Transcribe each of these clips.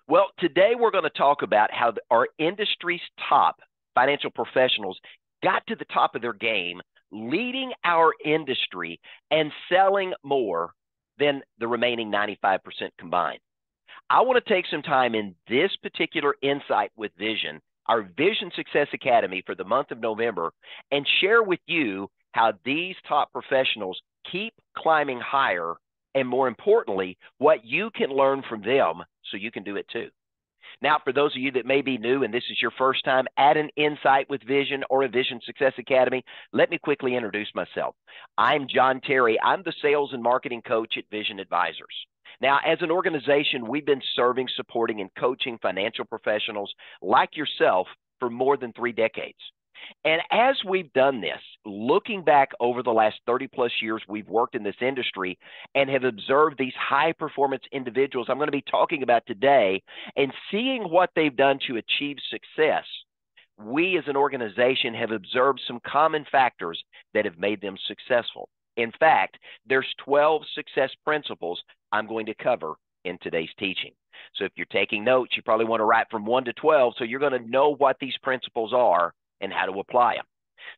Well, today we're going to talk about how our industry's top financial professionals got to the top of their game, leading our industry and selling more than the remaining 95% combined. I want to take some time in this particular Insight with Vision, our Vision Success Academy for the month of November, and share with you how these top professionals keep climbing higher, and more importantly, what you can learn from them so you can do it too. Now, for those of you that may be new and this is your first time at an Insight with Vision or a Vision Success Academy, let me quickly introduce myself. I'm John Terry. I'm the sales and marketing coach at Vision Advisors. Now, as an organization, we've been serving, supporting, and coaching financial professionals like yourself for more than 3 decades. And as we've done this, looking back over the last 30 plus years we've worked in this industry and have observed these high performance individuals I'm going to be talking about today and seeing what they've done to achieve success, we as an organization have observed some common factors that have made them successful. In fact, there's 12 success principles I'm going to cover in today's teaching. So if you're taking notes, you probably want to write from 1 to 12 so you're going to know what these principles are and how to apply them.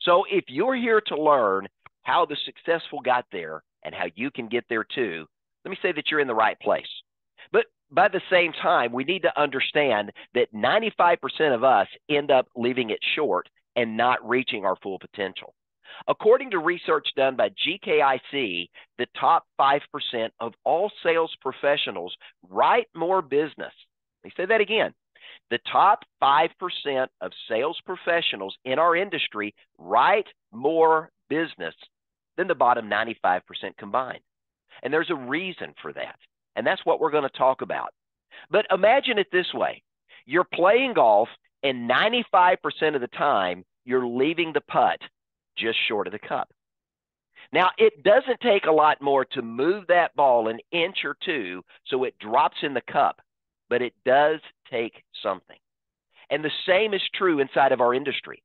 So if you're here to learn how the successful got there and how you can get there too, let me say that you're in the right place. But by the same time, we need to understand that 95% of us end up leaving it short and not reaching our full potential. According to research done by GKIC, the top 5% of all sales professionals write more business. Let me say that again. The top 5% of sales professionals in our industry write more business than the bottom 95% combined. And there's a reason for that. And that's what we're going to talk about. But imagine it this way. You're playing golf, and 95% of the time, you're leaving the putt just short of the cup. Now, it doesn't take a lot more to move that ball an inch or two so it drops in the cup, but it does take something. And the same is true inside of our industry.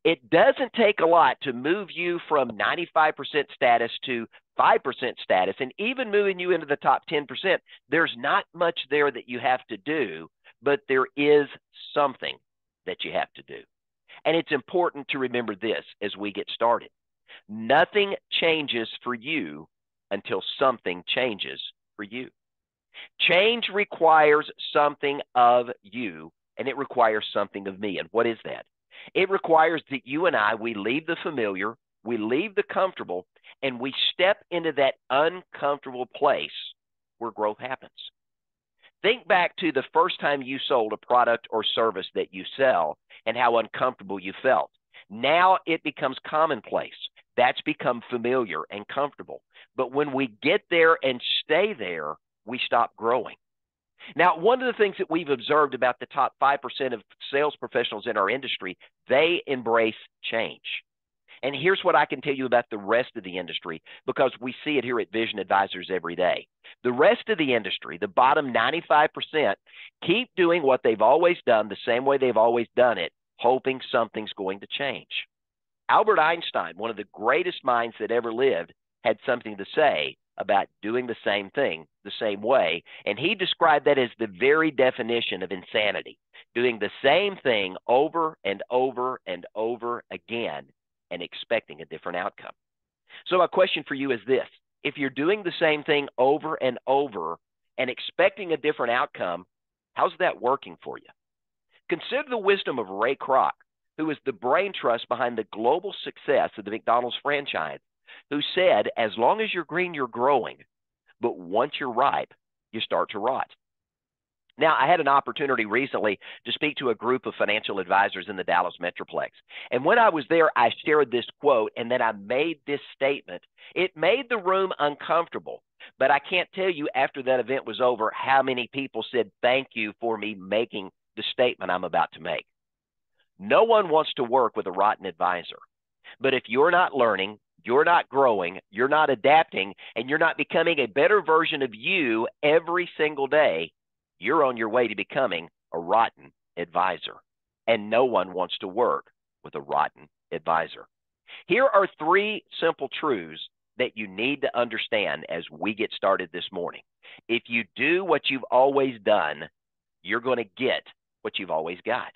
It doesn't take a lot to move you from 95% status to 5% status, and even moving you into the top 10%. There's not much there that you have to do, but there is something that you have to do. And it's important to remember this as we get started. Nothing changes for you until something changes for you. Change requires something of you, and it requires something of me. And what is that? It requires that you and I, we leave the familiar, we leave the comfortable, and we step into that uncomfortable place where growth happens. Think back to the first time you sold a product or service that you sell and how uncomfortable you felt. Now it becomes commonplace. That's become familiar and comfortable. But when we get there and stay there, we stop growing. Now, one of the things that we've observed about the top 5% of sales professionals in our industry, they embrace change. And here's what I can tell you about the rest of the industry, because we see it here at Vision Advisors every day. The rest of the industry, the bottom 95%, keep doing what they've always done the same way they've always done it, hoping something's going to change. Albert Einstein, one of the greatest minds that ever lived, had something to say about doing the same thing the same way, and he described that as the very definition of insanity, doing the same thing over and over and over again and expecting a different outcome. So my question for you is this: if you're doing the same thing over and over and expecting a different outcome, how's that working for you? Consider the wisdom of Ray Kroc, who is the brain trust behind the global success of the McDonald's franchise, who said, as long as you're green, you're growing. But once you're ripe, you start to rot. Now, I had an opportunity recently to speak to a group of financial advisors in the Dallas Metroplex. And when I was there, I shared this quote, and then I made this statement. It made the room uncomfortable, but I can't tell you after that event was over how many people said thank you for me making the statement I'm about to make. No one wants to work with a rotten advisor. But if you're not learning, you're not growing, you're not adapting, and you're not becoming a better version of you every single day, you're on your way to becoming a rotten advisor. And no one wants to work with a rotten advisor. Here are 3 simple truths that you need to understand as we get started this morning. If you do what you've always done, you're going to get what you've always got.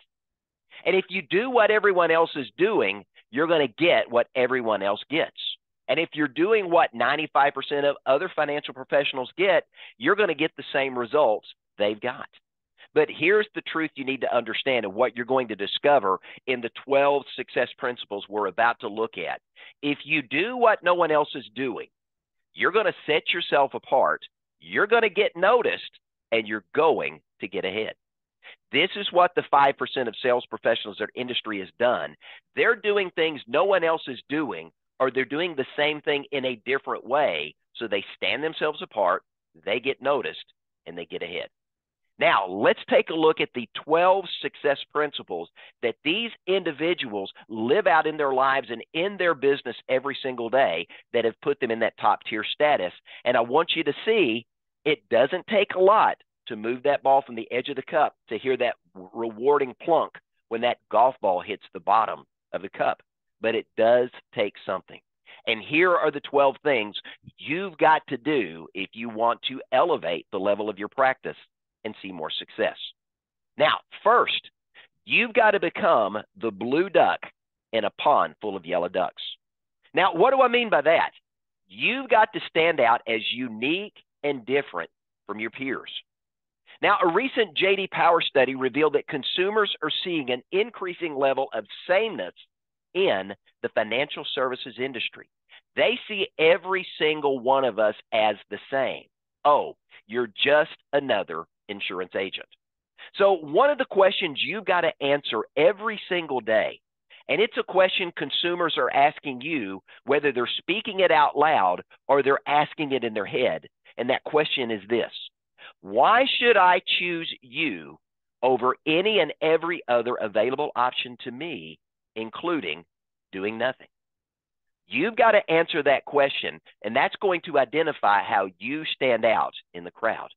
And if you do what everyone else is doing, you're going to get what everyone else gets. And if you're doing what 95% of other financial professionals get, you're going to get the same results they've got. But here's the truth you need to understand and what you're going to discover in the 12 success principles we're about to look at. If you do what no one else is doing, you're going to set yourself apart, you're going to get noticed, and you're going to get ahead. This is what the 5% of sales professionals in our industry has done. They're doing things no one else is doing, or they're doing the same thing in a different way, so they stand themselves apart, they get noticed, and they get ahead. Now, let's take a look at the 12 success principles that these individuals live out in their lives and in their business every single day that have put them in that top tier status. And I want you to see it doesn't take a lot to move that ball from the edge of the cup to hear that rewarding plunk when that golf ball hits the bottom of the cup. But it does take something. And here are the 12 things you've got to do if you want to elevate the level of your practice and see more success. Now, first, you've got to become the blue duck in a pond full of yellow ducks. Now, what do I mean by that? You've got to stand out as unique and different from your peers. Now, a recent J.D. Power study revealed that consumers are seeing an increasing level of sameness in the financial services industry. They see every single one of us as the same. Oh, you're just another insurance agent. So one of the questions you've got to answer every single day, and it's a question consumers are asking you, whether they're speaking it out loud or they're asking it in their head, and that question is this: why should I choose you over any and every other available option to me, including doing nothing? You've got to answer that question, and that's going to identify how you stand out in the crowd.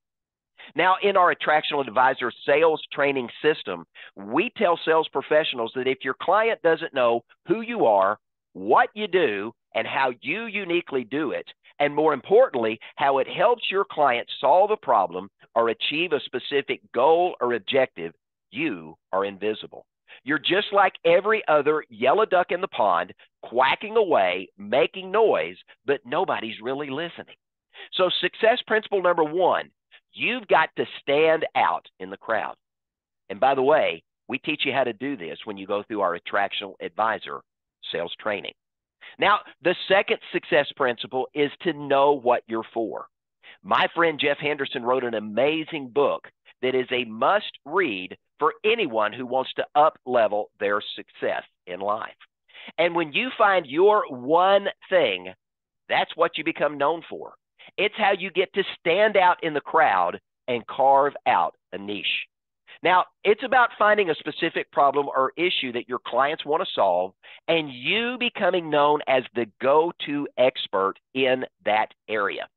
Now, in our Attractional Advisor sales training system, we tell sales professionals that if your client doesn't know who you are, what you do, and how you uniquely do it, and more importantly, how it helps your client solve a problem or achieve a specific goal or objective, you are invisible. You're just like every other yellow duck in the pond, quacking away, making noise, but nobody's really listening. So success principle number one, you've got to stand out in the crowd. And by the way, we teach you how to do this when you go through our Attractional Advisor sales training. Now, the second success principle is to know what you're for. My friend Jeff Henderson wrote an amazing book that is a must-read for anyone who wants to up-level their success in life. And when you find your one thing, that's what you become known for. It's how you get to stand out in the crowd and carve out a niche. Now, it's about finding a specific problem or issue that your clients want to solve and you becoming known as the go-to expert in that area.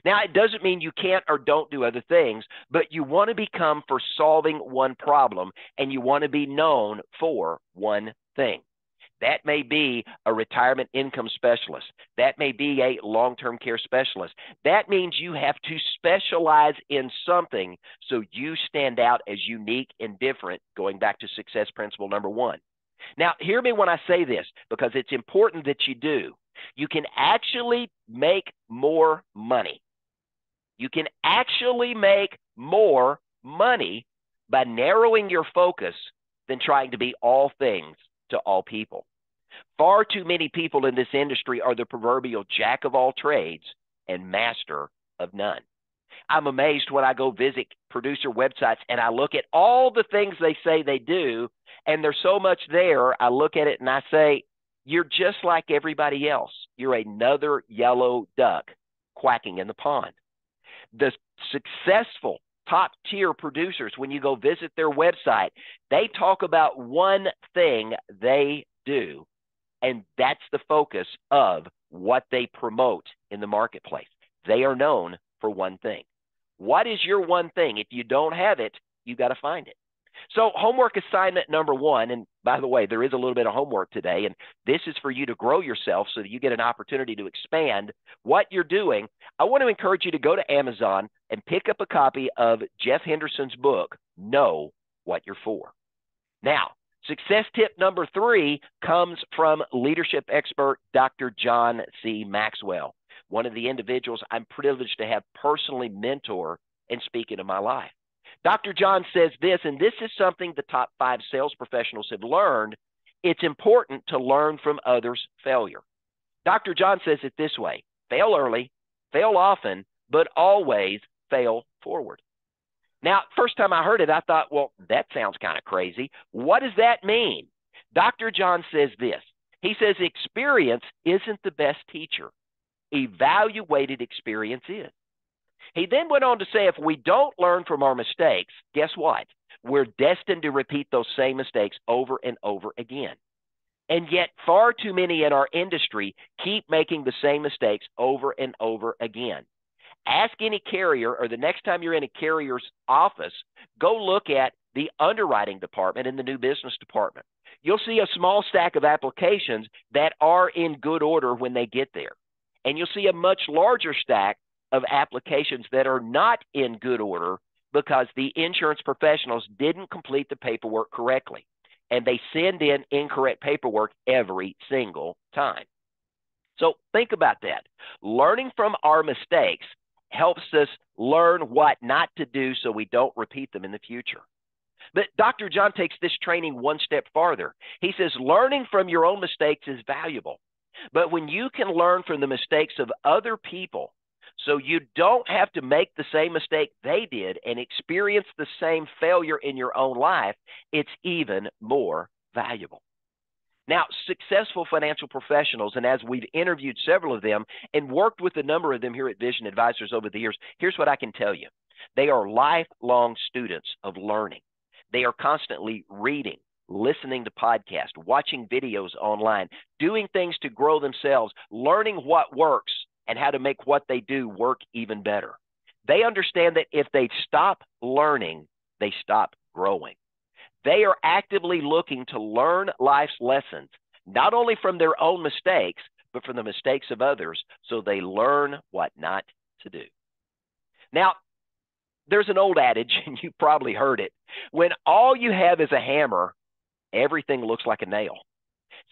Now, it doesn't mean you can't or don't do other things, but you want to become for solving one problem and you want to be known for one thing. That may be a retirement income specialist. That may be a long-term care specialist. That means you have to specialize in something so you stand out as unique and different, going back to success principle number one. Now, hear me when I say this, because it's important that you do. You can actually make more money. You can actually make more money by narrowing your focus than trying to be all things to all people. Far too many people in this industry are the proverbial jack of all trades and master of none. I'm amazed when I go visit producer websites and I look at all the things they say they do, and there's so much there. I look at it and I say, you're just like everybody else. You're another yellow duck quacking in the pond. The successful top-tier producers, when you go visit their website, they talk about one thing they do, and that's the focus of what they promote in the marketplace. They are known for one thing. What is your one thing? If you don't have it, you got to find it. So homework assignment number one, and by the way, there is a little bit of homework today, and this is for you to grow yourself so that you get an opportunity to expand what you're doing. I want to encourage you to go to Amazon and pick up a copy of Jeff Henderson's book, know what you're for. Now, success tip number 3 comes from leadership expert Dr. John C. Maxwell, one of the individuals I'm privileged to have personally mentor and speak into my life. Dr. John says this, and this is something the top 5 sales professionals have learned. It's important to learn from others' failure. Dr. John says it this way: fail early, fail often, but always fail forward. Now, first time I heard it, I thought, well, that sounds kind of crazy. What does that mean? Dr. John says this. He says experience isn't the best teacher. Evaluated experience is. He then went on to say if we don't learn from our mistakes, guess what? We're destined to repeat those same mistakes over and over again. And yet far too many in our industry keep making the same mistakes over and over again. Ask any carrier, or the next time you're in a carrier's office, go look at the underwriting department in the new business department. You'll see a small stack of applications that are in good order when they get there. And you'll see a much larger stack of applications that are not in good order because the insurance professionals didn't complete the paperwork correctly. And they send in incorrect paperwork every single time. So think about that. Learning from our mistakes helps us learn what not to do so we don't repeat them in the future. But Dr. John takes this training one step farther. He says learning from your own mistakes is valuable. But when you can learn from the mistakes of other people so you don't have to make the same mistake they did and experience the same failure in your own life, it's even more valuable. Now, successful financial professionals, and as we've interviewed several of them and worked with a number of them here at Vision Advisors over the years, here's what I can tell you. They are lifelong students of learning. They are constantly reading, listening to podcasts, watching videos online, doing things to grow themselves, learning what works and how to make what they do work even better. They understand that if they stop learning, they stop growing. They are actively looking to learn life's lessons, not only from their own mistakes, but from the mistakes of others, so they learn what not to do. Now, there's an old adage, and you probably heard it. When all you have is a hammer, everything looks like a nail.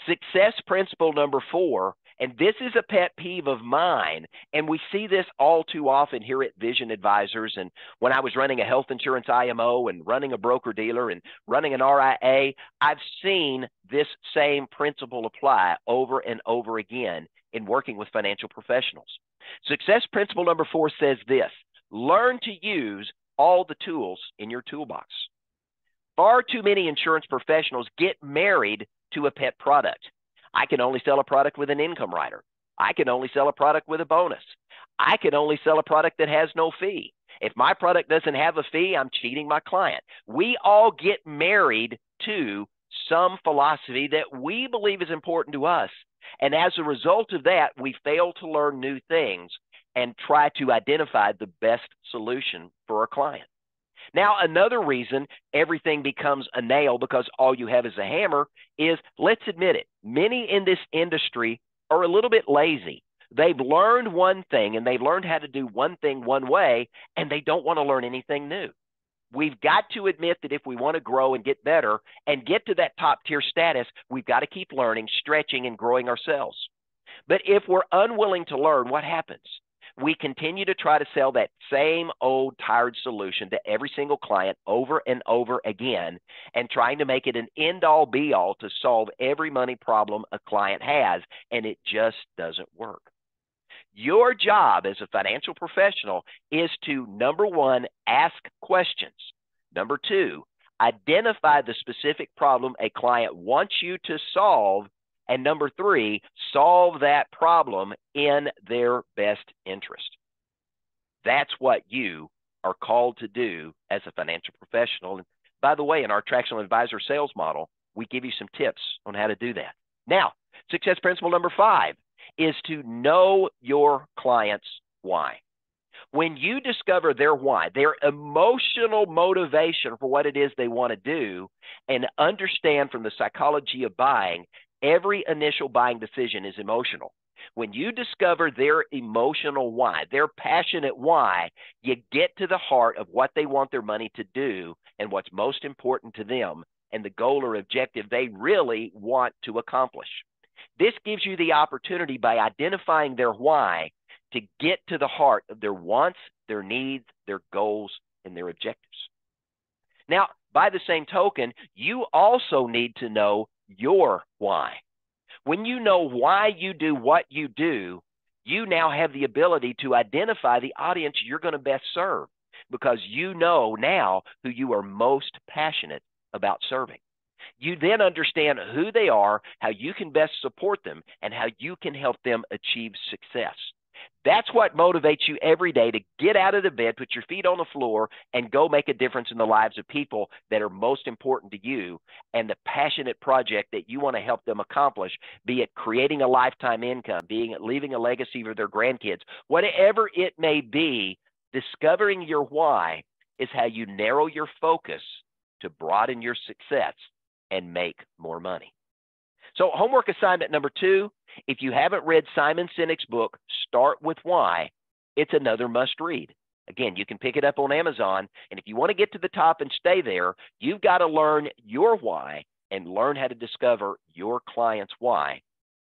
Success principle number 4, and this is a pet peeve of mine, and we see this all too often here at Vision Advisors. And when I was running a health insurance IMO and running a broker-dealer and running an RIA, I've seen this same principle apply over and over again in working with financial professionals. Success principle number 4 says this: learn to use all the tools in your toolbox. Far too many insurance professionals get married to a pet product. I can only sell a product with an income rider. I can only sell a product with a bonus. I can only sell a product that has no fee. If my product doesn't have a fee, I'm cheating my client. We all get married to some philosophy that we believe is important to us. And as a result of that, we fail to learn new things and try to identify the best solution for our client. Now, another reason everything becomes a nail because all you have is a hammer is, let's admit it, many in this industry are a little bit lazy. They've learned one thing and they've learned how to do one thing one way, and they don't want to learn anything new. We've got to admit that if we want to grow and get better and get to that top tier status, we've got to keep learning, stretching, and growing ourselves. But if we're unwilling to learn, what happens? We continue to try to sell that same old tired solution to every single client over and over again, and trying to make it an end-all be-all to solve every money problem a client has, and it just doesn't work. Your job as a financial professional is to, number 1, ask questions. Number 2, identify the specific problem a client wants you to solve. And number 3, solve that problem in their best interest. That's what you are called to do as a financial professional. And by the way, in our Tractional Advisor sales model, we give you some tips on how to do that. Now, success principle number 5 is to know your client's why. When you discover their why, their emotional motivation for what it is they want to do, and understand from the psychology of buying, every initial buying decision is emotional. When you discover their emotional why, their passionate why, you get to the heart of what they want their money to do and what's most important to them and the goal or objective they really want to accomplish. This gives you the opportunity by identifying their why to get to the heart of their wants, their needs, their goals, and their objectives. Now, by the same token, you also need to know your why. When you know why you do what you do, you now have the ability to identify the audience you're going to best serve because you know now who you are most passionate about serving. You then understand who they are, how you can best support them, and how you can help them achieve success. That's what motivates you every day to get out of the bed, put your feet on the floor, and go make a difference in the lives of people that are most important to you and the passionate project that you want to help them accomplish, be it creating a lifetime income, being it leaving a legacy for their grandkids, whatever it may be. Discovering your why is how you narrow your focus to broaden your success and make more money. So homework assignment number 2, if you haven't read Simon Sinek's book, Start With Why, it's another must read. Again, you can pick it up on Amazon, and if you want to get to the top and stay there, you've got to learn your why and learn how to discover your client's why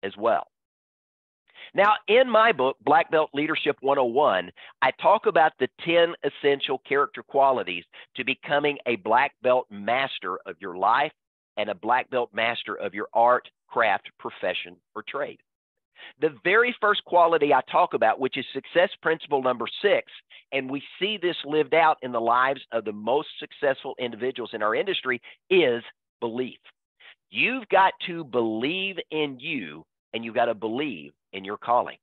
as well. Now, in my book, Black Belt Leadership 101, I talk about the 10 essential character qualities to becoming a black belt master of your life and a black belt master of your art, craft, profession, or trade. The very first quality I talk about, which is success principle number 6, and we see this lived out in the lives of the most successful individuals in our industry, is belief. You've got to believe in you, and you've got to believe in your calling.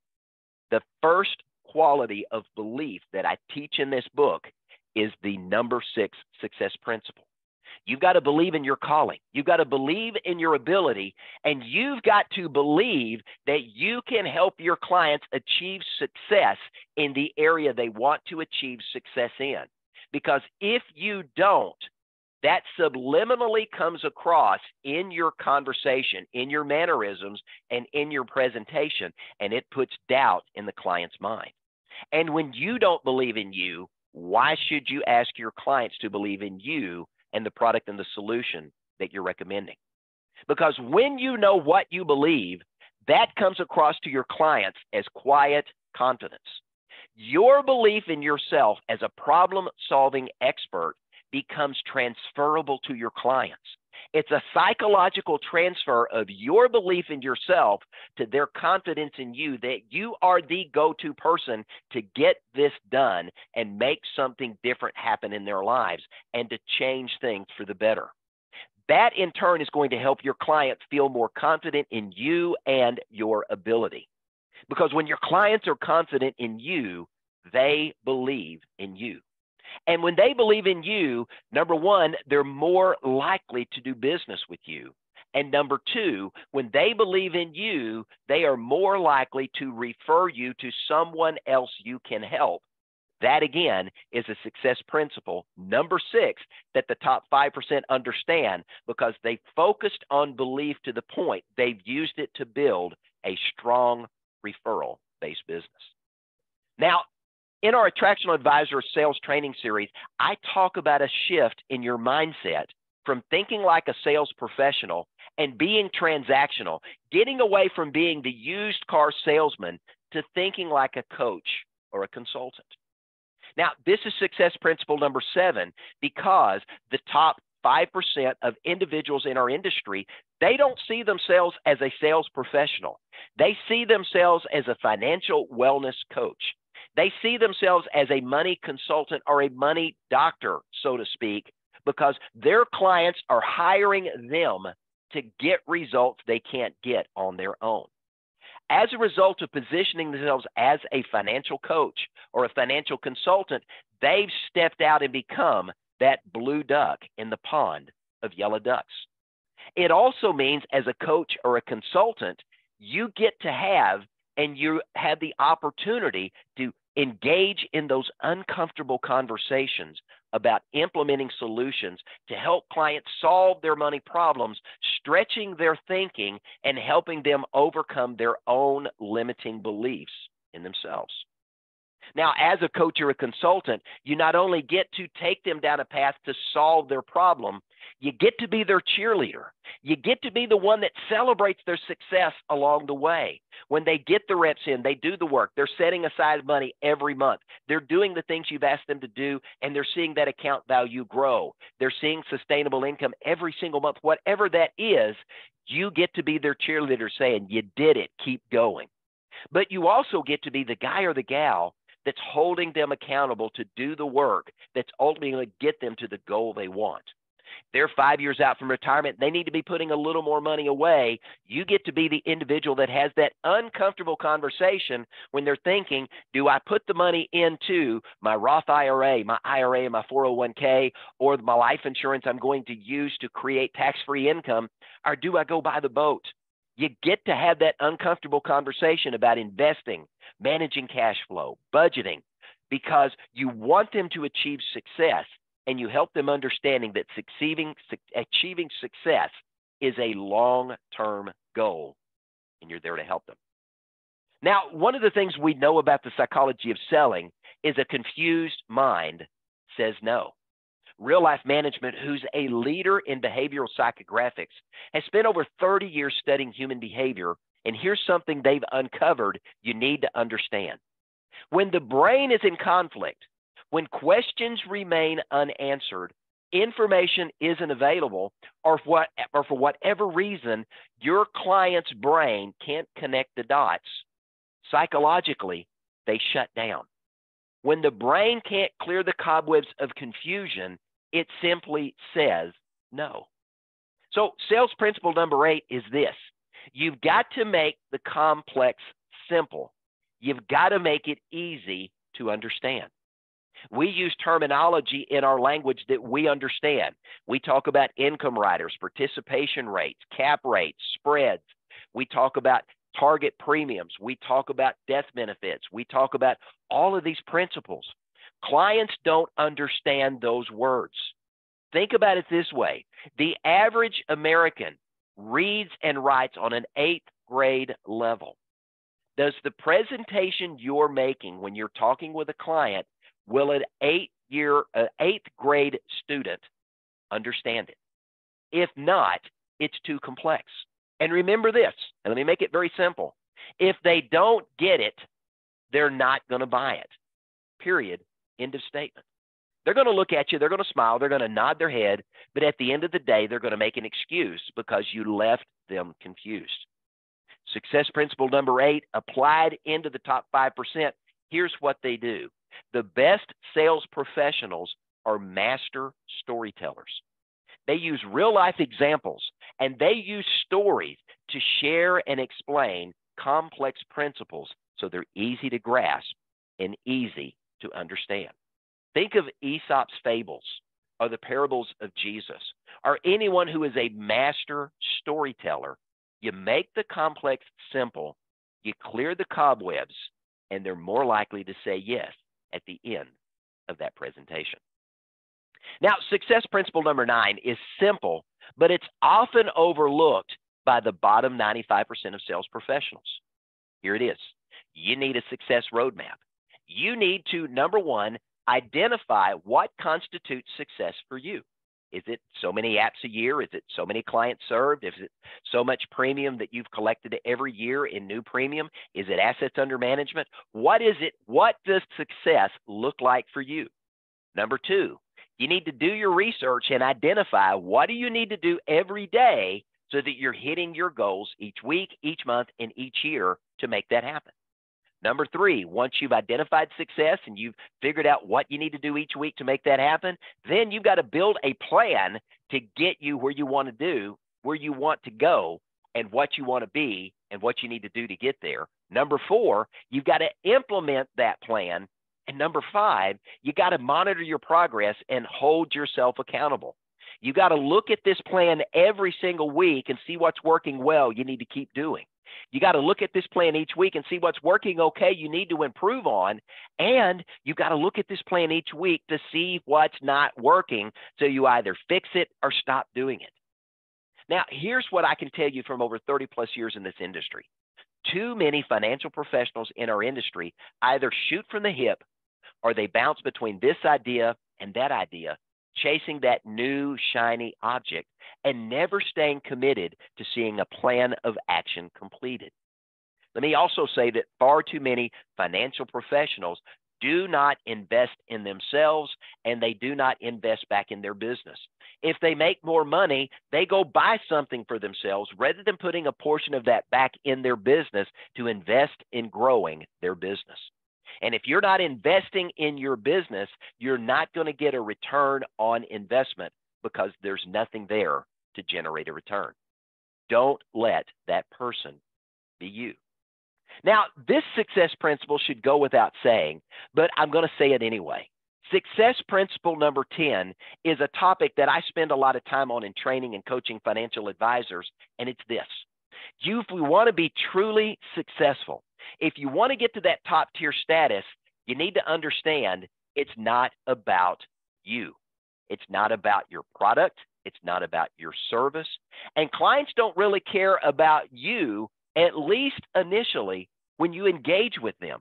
The first quality of belief that I teach in this book is the number 6 success principle. You've got to believe in your calling. You've got to believe in your ability, and you've got to believe that you can help your clients achieve success in the area they want to achieve success in. Because if you don't, that subliminally comes across in your conversation, in your mannerisms, and in your presentation, and it puts doubt in the client's mind. And when you don't believe in you, why should you ask your clients to believe in you and the product and the solution that you're recommending? Because when you know what you believe, that comes across to your clients as quiet confidence. Your belief in yourself as a problem-solving expert becomes transferable to your clients. It's a psychological transfer of your belief in yourself to their confidence in you that you are the go-to person to get this done and make something different happen in their lives and to change things for the better. That in turn is going to help your client feel more confident in you and your ability. Because when your clients are confident in you, they believe in you. And when they believe in you, number 1, they're more likely to do business with you. And number 2, when they believe in you, they are more likely to refer you to someone else you can help. That, again, is a success principle, number 6, that the top 5% understand because they focused on belief to the point they've used it to build a strong referral-based business. Now, in our Attractional Advisor Sales Training Series, I talk about a shift in your mindset from thinking like a sales professional and being transactional, getting away from being the used car salesman to thinking like a coach or a consultant. Now, this is success principle number 7 because the top 5% of individuals in our industry, they don't see themselves as a sales professional. They see themselves as a financial wellness coach. They see themselves as a money consultant or a money doctor, so to speak, because their clients are hiring them to get results they can't get on their own. As a result of positioning themselves as a financial coach or a financial consultant, they've stepped out and become that blue duck in the pond of yellow ducks. It also means as a coach or a consultant, you get to have and you have the opportunity to Engage in those uncomfortable conversations about implementing solutions to help clients solve their money problems, stretching their thinking and helping them overcome their own limiting beliefs in themselves. Now, as a coach or a consultant, you not only get to take them down a path to solve their problem, you get to be their cheerleader. You get to be the one that celebrates their success along the way. When they get the reps in, they do the work, they're setting aside money every month. They're doing the things you've asked them to do, and they're seeing that account value grow. They're seeing sustainable income every single month. Whatever that is, you get to be their cheerleader saying, you did it, keep going. But you also get to be the guy or the gal that's holding them accountable to do the work that's ultimately going to get them to the goal they want. They're 5 years out from retirement. They need to be putting a little more money away. You get to be the individual that has that uncomfortable conversation when they're thinking, do I put the money into my Roth IRA, and my 401k, or my life insurance I'm going to use to create tax-free income, or do I go buy the boat? You get to have that uncomfortable conversation about investing, managing cash flow, budgeting, because you want them to achieve success, and you help them understanding that achieving success is a long-term goal, and you're there to help them. Now, one of the things we know about the psychology of selling is a confused mind says no. Real Life Management, who's a leader in behavioral psychographics, has spent over 30 years studying human behavior, and here's something they've uncovered you need to understand. When the brain is in conflict, when questions remain unanswered, information isn't available, or for whatever reason, your client's brain can't connect the dots, psychologically, they shut down. When the brain can't clear the cobwebs of confusion, it simply says no. So sales principle number 8 is this. You've got to make the complex simple. You've got to make it easy to understand. We use terminology in our language that we understand. We talk about income riders, participation rates, cap rates, spreads. We talk about target premiums. We talk about death benefits. We talk about all of these principles. Clients don't understand those words. Think about it this way. The average American reads and writes on an 8th grade level. Does the presentation you're making when you're talking with a client, will an 8th grade student understand it? If not, it's too complex. And remember this, and let me make it very simple. If they don't get it, they're not going to buy it. Period. End of statement. They're going to look at you, they're going to smile, they're going to nod their head, but at the end of the day, they're going to make an excuse because you left them confused. Success principle number 8, applied into the top 5%. Here's what they do. The best sales professionals are master storytellers. They use real-life examples, and they use stories to share and explain complex principles so they're easy to grasp and easy to understand. Think of Aesop's fables or the parables of Jesus or anyone who is a master storyteller. You make the complex simple, you clear the cobwebs, and they're more likely to say yes at the end of that presentation. Now, success principle number 9 is simple, but it's often overlooked by the bottom 95% of sales professionals. Here it is. You need a success roadmap. You need to, number 1, identify what constitutes success for you. Is it so many apps a year? Is it so many clients served? Is it so much premium that you've collected every year in new premium? Is it assets under management? What is it? What does success look like for you? Number 2, you need to do your research and identify what do you need to do every day so that you're hitting your goals each week, each month, and each year to make that happen. Number 3, once you've identified success and you've figured out what you need to do each week to make that happen, then you've got to build a plan to get you where you want to do, where you want to go, and what you want to be, and what you need to do to get there. Number 4, you've got to implement that plan. And number 5, you got to monitor your progress and hold yourself accountable. You got to look at this plan every single week and see what's working well you need to keep doing. You got to look at this plan each week and see what's working okay, you need to improve on. And you got to look at this plan each week to see what's not working, so you either fix it or stop doing it. Now, here's what I can tell you from over 30 plus years in this industry. Too many financial professionals in our industry either shoot from the hip or they bounce between this idea and that idea, chasing that new shiny object and never staying committed to seeing a plan of action completed. Let me also say that far too many financial professionals do not invest in themselves, and they do not invest back in their business. If they make more money, they go buy something for themselves rather than putting a portion of that back in their business to invest in growing their business. And if you're not investing in your business, you're not going to get a return on investment because there's nothing there to generate a return. Don't let that person be you. Now, this success principle should go without saying, but I'm going to say it anyway. Success principle number 10 is a topic that I spend a lot of time on in training and coaching financial advisors, and it's this. If we want to be truly successful, if you want to get to that top tier status, you need to understand it's not about you. It's not about your product. It's not about your service. And clients don't really care about you, at least initially, when you engage with them.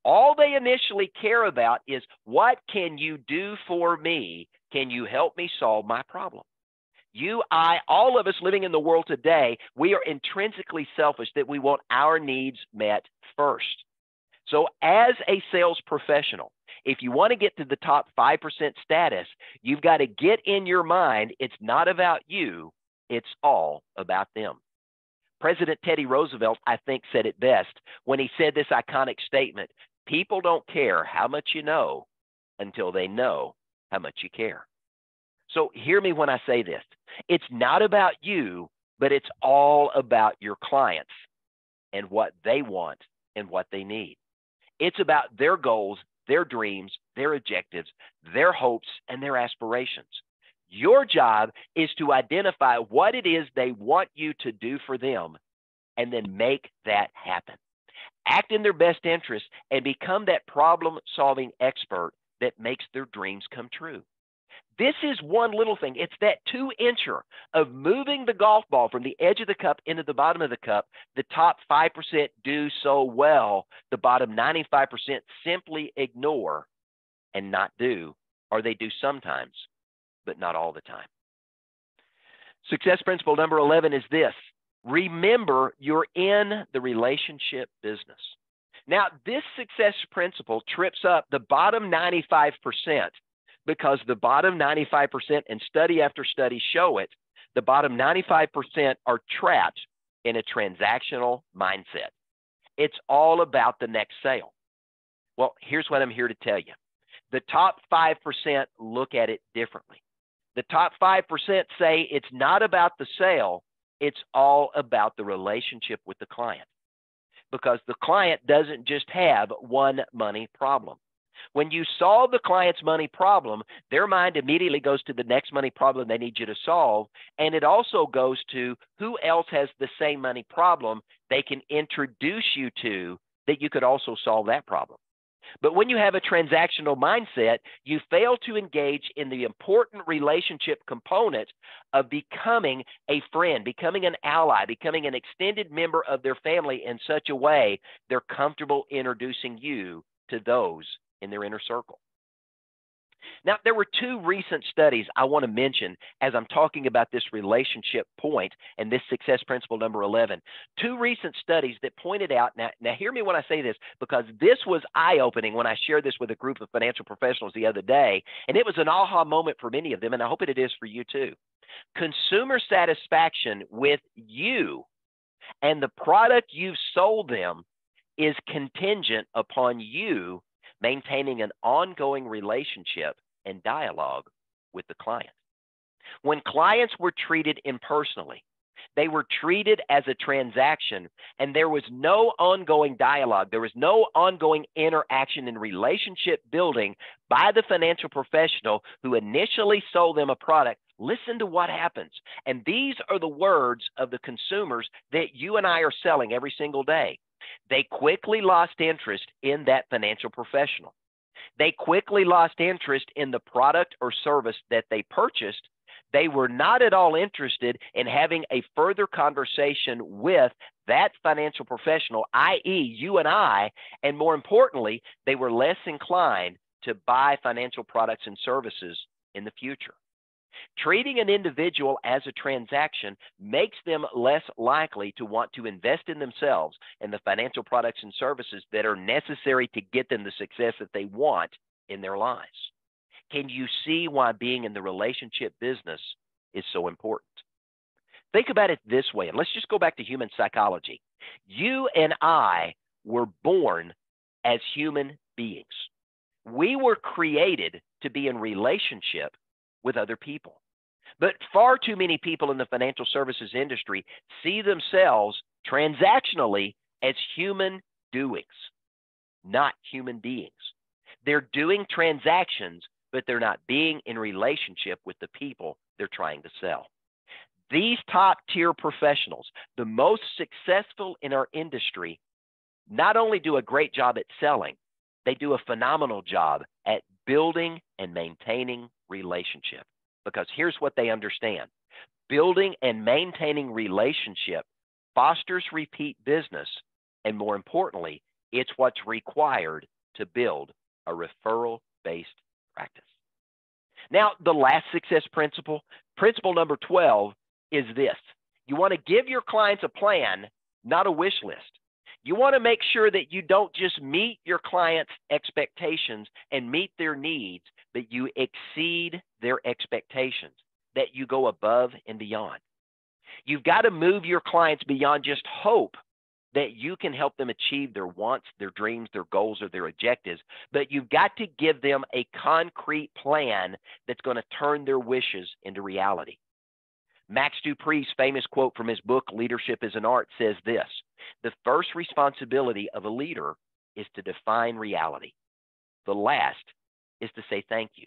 All they initially care about is, what can you do for me? Can you help me solve my problem? You, I, all of us living in the world today, we are intrinsically selfish that we want our needs met first. So as a sales professional, if you want to get to the top 5% status, you've got to get in your mind, it's not about you, it's all about them. President Teddy Roosevelt, I think, said it best when he said this iconic statement, people don't care how much you know until they know how much you care. So hear me when I say this. It's not about you, but it's all about your clients and what they want and what they need. It's about their goals, their dreams, their objectives, their hopes, and their aspirations. Your job is to identify what it is they want you to do for them and then make that happen. Act in their best interest and become that problem-solving expert that makes their dreams come true. This is one little thing. It's that 2-incher of moving the golf ball from the edge of the cup into the bottom of the cup. The top 5% do so well. The bottom 95% simply ignore and not do, or they do sometimes, but not all the time. Success principle number 11 is this. Remember, you're in the relationship business. Now, this success principle trips up the bottom 95%. Because the bottom 95%, and study after study show it, the bottom 95% are trapped in a transactional mindset. It's all about the next sale. Well, here's what I'm here to tell you. The top 5% look at it differently. The top 5% say it's not about the sale, it's all about the relationship with the client. Because the client doesn't just have one money problem. When you solve the client's money problem, their mind immediately goes to the next money problem they need you to solve. And it also goes to who else has the same money problem they can introduce you to that you could also solve that problem. But when you have a transactional mindset, you fail to engage in the important relationship component of becoming a friend, becoming an ally, becoming an extended member of their family in such a way they're comfortable introducing you to those in their inner circle. Now, there were 2 recent studies I want to mention as I'm talking about this relationship point and this success principle number 11. 2 recent studies that pointed out, now hear me when I say this, because this was eye-opening when I shared this with a group of financial professionals the other day, and it was an aha moment for many of them, and I hope it is for you too. Consumer satisfaction with you and the product you've sold them is contingent upon you maintaining an ongoing relationship and dialogue with the client. When clients were treated impersonally, they were treated as a transaction, and there was no ongoing dialogue. There was no ongoing interaction and relationship building by the financial professional who initially sold them a product. Listen to what happens. And these are the words of the consumers that you and I are selling every single day. They quickly lost interest in that financial professional. They quickly lost interest in the product or service that they purchased. They were not at all interested in having a further conversation with that financial professional, i.e., you and I, and more importantly, they were less inclined to buy financial products and services in the future. Treating an individual as a transaction makes them less likely to want to invest in themselves and the financial products and services that are necessary to get them the success that they want in their lives. Can you see why being in the relationship business is so important? Think about it this way, and let's just go back to human psychology. You and I were born as human beings. We were created to be in relationship with other people. But far too many people in the financial services industry see themselves transactionally as human doings, not human beings. They're doing transactions, but they're not being in relationship with the people they're trying to sell. These top tier professionals, the most successful in our industry, not only do a great job at selling, they do a phenomenal job at building and maintaining relationship. Because here's what they understand. Building and maintaining relationship fosters repeat business, and more importantly, it's what's required to build a referral-based practice. Now, the last success principle, principle number 12, is this. You want to give your clients a plan, not a wish list. You want to make sure that you don't just meet your clients' expectations and meet their needs, but you exceed their expectations, that you go above and beyond. You've got to move your clients beyond just hope that you can help them achieve their wants, their dreams, their goals, or their objectives, but you've got to give them a concrete plan that's going to turn their wishes into reality. Max Dupree's famous quote from his book, Leadership is an Art, says this: the first responsibility of a leader is to define reality. The last is to say thank you.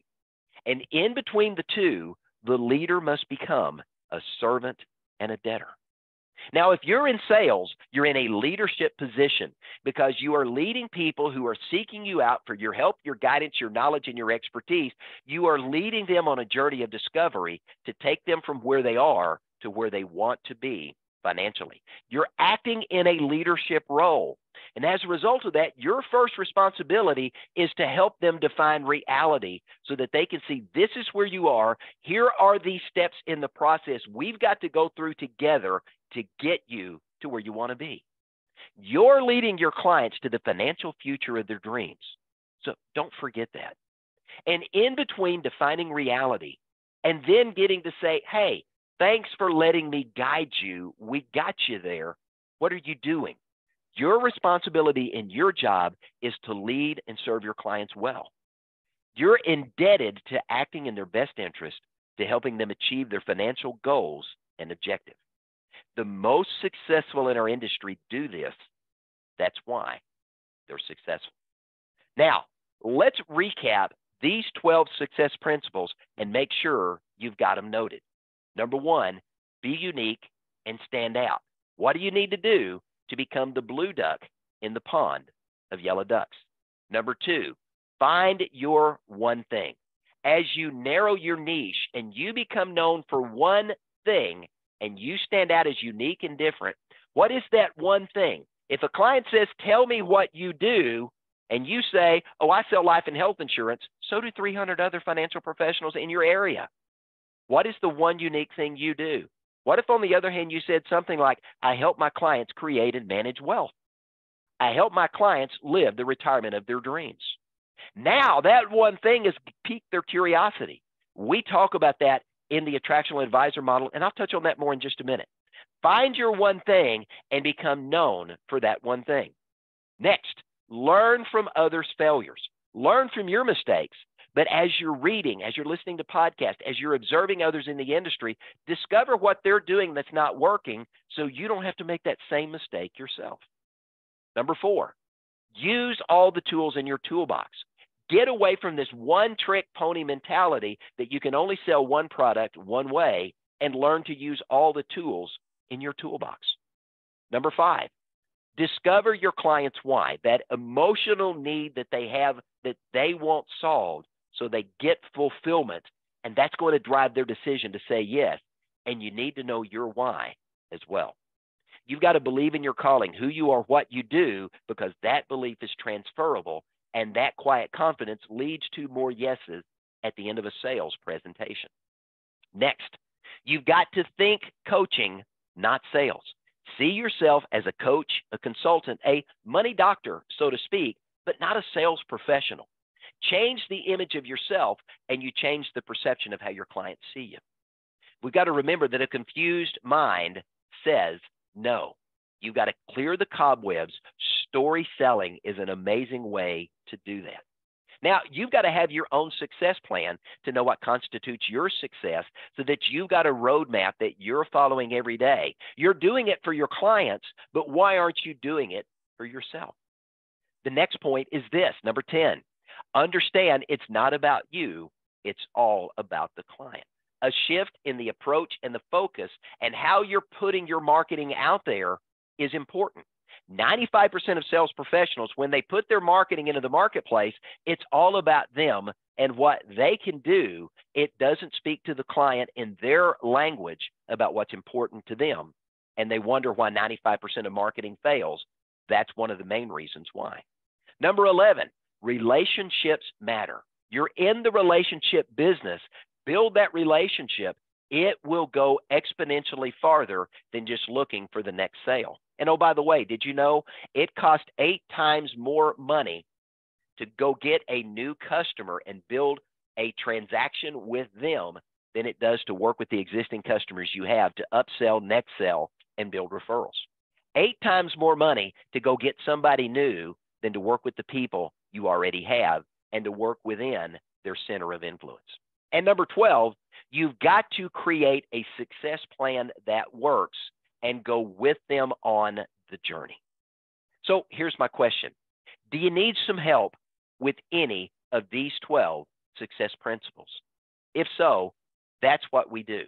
And in between the two, the leader must become a servant and a debtor. Now, if you're in sales, you're in a leadership position because you are leading people who are seeking you out for your help, your guidance, your knowledge, and your expertise. You are leading them on a journey of discovery to take them from where they are to where they want to be financially. You're acting in a leadership role. And as a result of that, your first responsibility is to help them define reality so that they can see this is where you are. Here are these steps in the process we've got to go through together to get you to where you want to be. You're leading your clients to the financial future of their dreams. So don't forget that. And in between defining reality and then getting to say, hey, thanks for letting me guide you. We got you there. What are you doing? Your responsibility in your job is to lead and serve your clients well. You're indebted to acting in their best interest to helping them achieve their financial goals and objectives. The most successful in our industry do this. That's why they're successful. Now, let's recap these 12 success principles and make sure you've got them noted. Number one, be unique and stand out. What do you need to do to become the blue duck in the pond of yellow ducks? Number two, find your one thing. As you narrow your niche and you become known for one thing and you stand out as unique and different, what is that one thing? If a client says, tell me what you do, and you say, oh, I sell life and health insurance, so do 300 other financial professionals in your area. What is the one unique thing you do? What if, on the other hand, you said something like, I help my clients create and manage wealth. I help my clients live the retirement of their dreams. Now, that one thing has piqued their curiosity. We talk about that in the attractional advisor model, and I'll touch on that more in just a minute. Find your one thing and become known for that one thing. Next, learn from others' failures. Learn from your mistakes. But as you're reading, as you're listening to podcasts, as you're observing others in the industry, discover what they're doing that's not working so you don't have to make that same mistake yourself. Number four, use all the tools in your toolbox. Get away from this one-trick pony mentality that you can only sell one product one way and learn to use all the tools in your toolbox. Number 5, discover your client's why, that emotional need that they have that they want solved so they get fulfillment, and that's going to drive their decision to say yes, and you need to know your why as well. You've got to believe in your calling, who you are, what you do, because that belief is transferable, and that quiet confidence leads to more yeses at the end of a sales presentation. Next, you've got to think coaching, not sales. See yourself as a coach, a consultant, a money doctor, so to speak, but not a sales professional. Change the image of yourself, and you change the perception of how your clients see you. We've got to remember that a confused mind says no. You've got to clear the cobwebs. Story selling is an amazing way to do that. Now, you've got to have your own success plan to know what constitutes your success so that you've got a roadmap that you're following every day. You're doing it for your clients, but why aren't you doing it for yourself? The next point is this, number 10. Understand it's not about you, it's all about the client. A shift in the approach and the focus and how you're putting your marketing out there is important. 95% of sales professionals, when they put their marketing into the marketplace, it's all about them and what they can do. It doesn't speak to the client in their language about what's important to them. And they wonder why 95% of marketing fails. That's one of the main reasons why. Number 11, relationships matter. You're in the relationship business. Build that relationship. It will go exponentially farther than just looking for the next sale. And oh, by the way, did you know it costs 8 times more money to go get a new customer and build a transaction with them than it does to work with the existing customers you have to upsell, next sell, and build referrals. 8 times more money to go get somebody new than to work with the people you already have and to work within their center of influence. And number 12, you've got to create a success plan that works and go with them on the journey. So here's my question. Do you need some help with any of these 12 success principles? If so, that's what we do.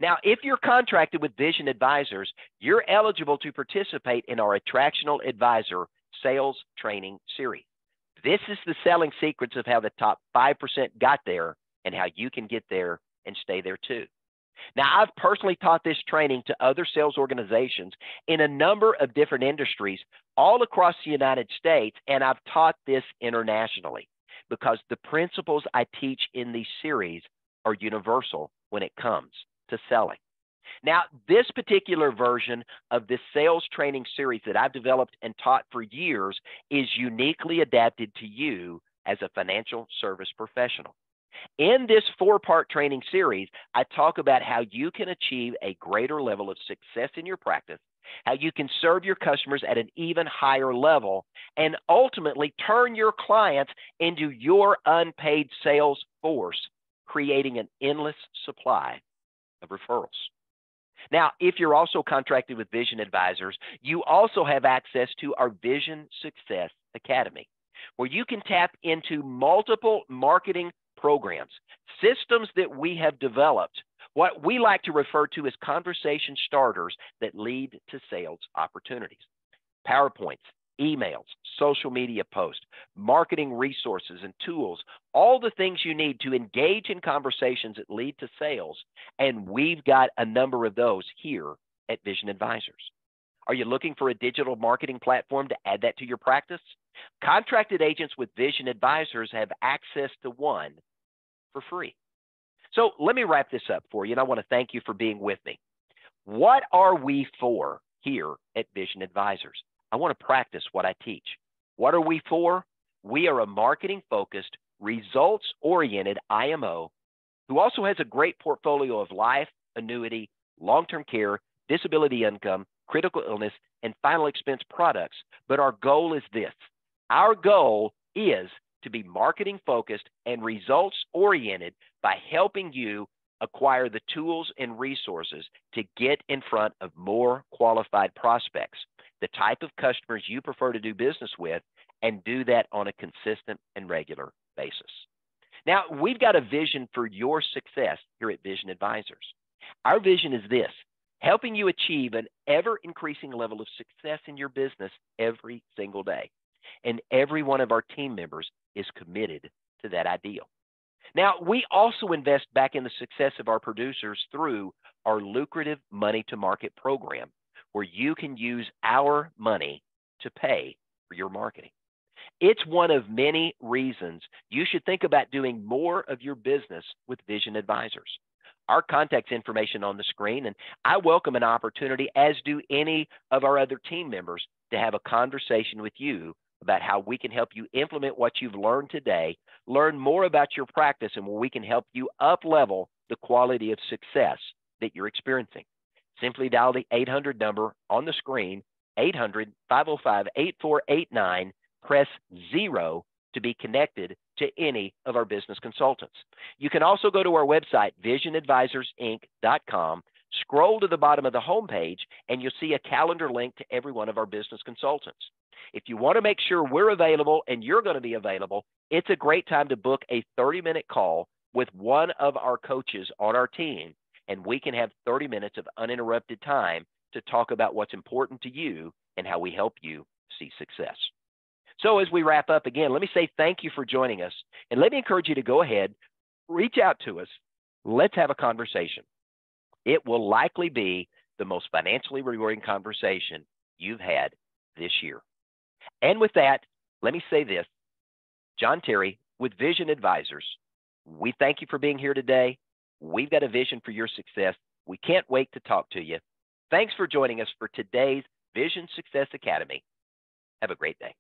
Now, if you're contracted with Vision Advisors, you're eligible to participate in our Attractional Advisor Sales Training Series. This is the selling secrets of how the top 5% got there and how you can get there and stay there too. Now, I've personally taught this training to other sales organizations in a number of different industries all across the United States, and I've taught this internationally because the principles I teach in these series are universal when it comes to selling. Now, this particular version of this sales training series that I've developed and taught for years is uniquely adapted to you as a financial service professional. In this 4-part training series, I talk about how you can achieve a greater level of success in your practice, how you can serve your customers at an even higher level, and ultimately turn your clients into your unpaid sales force, creating an endless supply of referrals. Now, if you're also contracted with Vision Advisors, you also have access to our Vision Success Academy, where you can tap into multiple marketing programs, systems that we have developed, what we like to refer to as conversation starters that lead to sales opportunities. PowerPoints, emails, social media posts, marketing resources and tools, all the things you need to engage in conversations that lead to sales. And we've got a number of those here at Vision Advisors. Are you looking for a digital marketing platform to add that to your practice? Contracted agents with Vision Advisors have access to one for free. So let me wrap this up for you, and I want to thank you for being with me. What are we for here at Vision Advisors? I want to practice what I teach. What are we for? We are a marketing-focused, results-oriented IMO who also has a great portfolio of life, annuity, long-term care, disability income, critical illness, and final expense products. But our goal is this. Our goal is to be marketing-focused and results-oriented by helping you acquire the tools and resources to get in front of more qualified prospects, the type of customers you prefer to do business with, and do that on a consistent and regular basis. Now, we've got a vision for your success here at Vision Advisors. Our vision is this: helping you achieve an ever-increasing level of success in your business every single day. And every one of our team members is committed to that ideal. Now, we also invest back in the success of our producers through our lucrative money to market program, where you can use our money to pay for your marketing. It's one of many reasons you should think about doing more of your business with Vision Advisors. Our contact information on the screen, and I welcome an opportunity, as do any of our other team members, to have a conversation with you about how we can help you implement what you've learned today, learn more about your practice, and where we can help you up-level the quality of success that you're experiencing. Simply dial the 800 number on the screen, 800-505-8489, press 0 to be connected to any of our business consultants. You can also go to our website, visionadvisorsinc.com, scroll to the bottom of the homepage, and you'll see a calendar link to every one of our business consultants. If you want to make sure we're available and you're going to be available, it's a great time to book a 30-minute call with one of our coaches on our team, and we can have 30 minutes of uninterrupted time to talk about what's important to you and how we help you see success. So as we wrap up, again, let me say thank you for joining us, and let me encourage you to go ahead, reach out to us. Let's have a conversation. It will likely be the most financially rewarding conversation you've had this year. And with that, let me say this: John Terry with Vision Advisors, we thank you for being here today. We've got a vision for your success. We can't wait to talk to you. Thanks for joining us for today's Vision Success Academy. Have a great day.